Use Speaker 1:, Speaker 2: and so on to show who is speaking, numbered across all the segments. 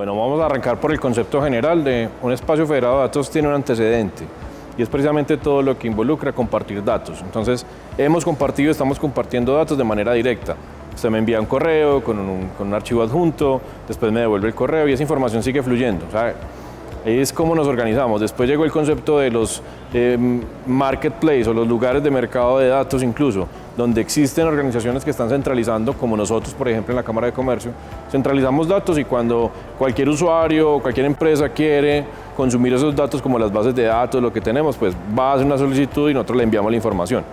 Speaker 1: Bueno, vamos a arrancar por el concepto general de un espacio federado de datos tiene un antecedente y es precisamente todo lo que involucra compartir datos. Entonces, hemos compartido, estamos compartiendo datos de manera directa. Usted me envía un correo con un archivo adjunto, después me devuelve el correo y esa información sigue fluyendo. O sea, es como nos organizamos. Después llegó el concepto de los marketplace o los lugares de mercado de datos incluso, donde existen organizaciones que están centralizando, como nosotros, por ejemplo, en la Cámara de Comercio, centralizamos datos y cuando cualquier usuario o cualquier empresa quiere consumir esos datos como las bases de datos, lo que tenemos, pues va a hacer una solicitud y nosotros le enviamos la información.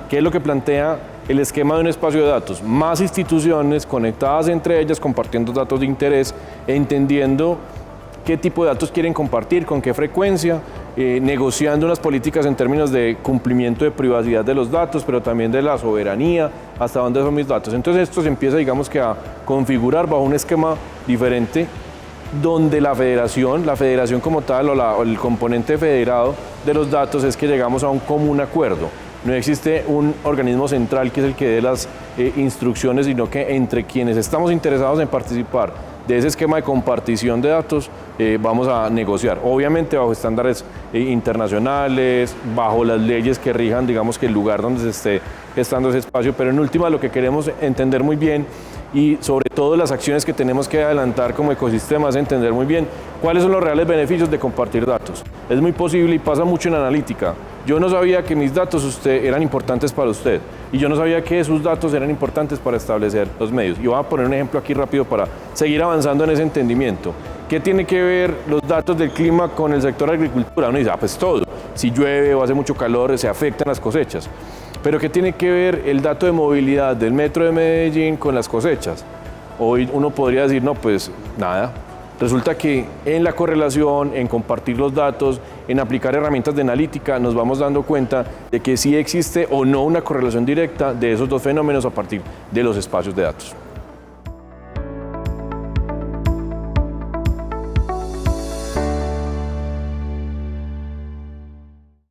Speaker 1: ¿Qué es lo que plantea el esquema de un espacio de datos? Más instituciones conectadas entre ellas, compartiendo datos de interés, entendiendo qué tipo de datos quieren compartir, con qué frecuencia, negociando unas políticas en términos de cumplimiento de privacidad de los datos, pero también de la soberanía, hasta dónde son mis datos. Entonces esto se empieza, digamos que a configurar bajo un esquema diferente, donde la federación como tal, o el componente federado de los datos es que llegamos a un común acuerdo. No existe un organismo central que es el que dé las instrucciones, sino que entre quienes estamos interesados en participar de ese esquema de compartición de datos, vamos a negociar. Obviamente bajo estándares internacionales, bajo las leyes que rijan, digamos, que el lugar donde se esté gestando ese espacio, pero en última lo que queremos entender muy bien y sobre todo las acciones que tenemos que adelantar como ecosistema es entender muy bien cuáles son los reales beneficios de compartir datos. Es muy posible y pasa mucho en analítica. Yo no sabía que mis datos eran importantes para usted y yo no sabía que sus datos eran importantes para establecer los medios. Y voy a poner un ejemplo aquí rápido para seguir avanzando en ese entendimiento. ¿Qué tiene que ver los datos del clima con el sector agricultura? Uno dice, pues todo. Si llueve o hace mucho calor, se afectan las cosechas. Pero ¿qué tiene que ver el dato de movilidad del metro de Medellín con las cosechas? Hoy uno podría decir, no, pues nada. Resulta que en la correlación, en compartir los datos, en aplicar herramientas de analítica, nos vamos dando cuenta de que sí existe o no una correlación directa de esos dos fenómenos a partir de los espacios de datos.